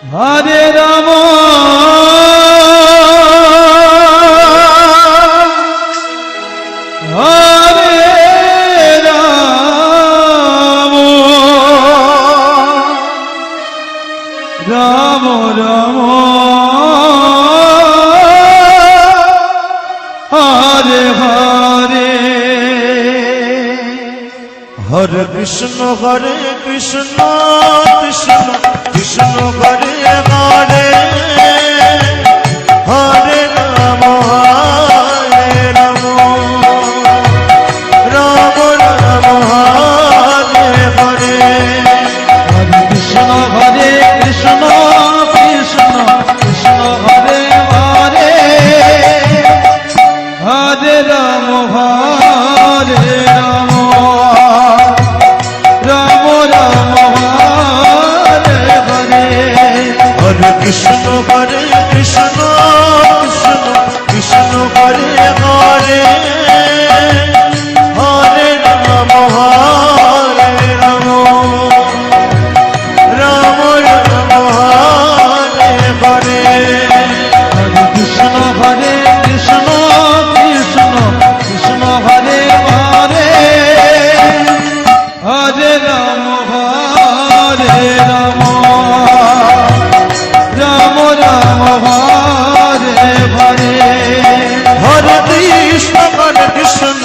Hare Ram Hare Ram Ram Ram Hare Hare Hare Krishna Krishna Krishna Hare Hare Hare Ram Ram Ram Hare Hare Hare Krishna Krishna Krishna Hare Hare Hare Ram Ram Ram Hare Hare Hare Krishna Krishna Krishna Hare Hare Hare Ram Ram Ram Hare Hare Hare Krishna Krishna Krishna Hare Hare Hare Ram Ram Ram Hare Hare Hare Krishna Krishna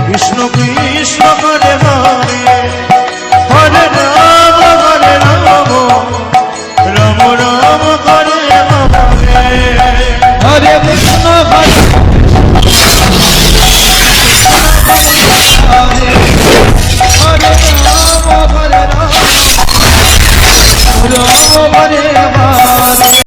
Krishna Krishna Hare Hare Hare Ram Ram Ram Hare Hare Hare Krishna Hare Ram Ram Hare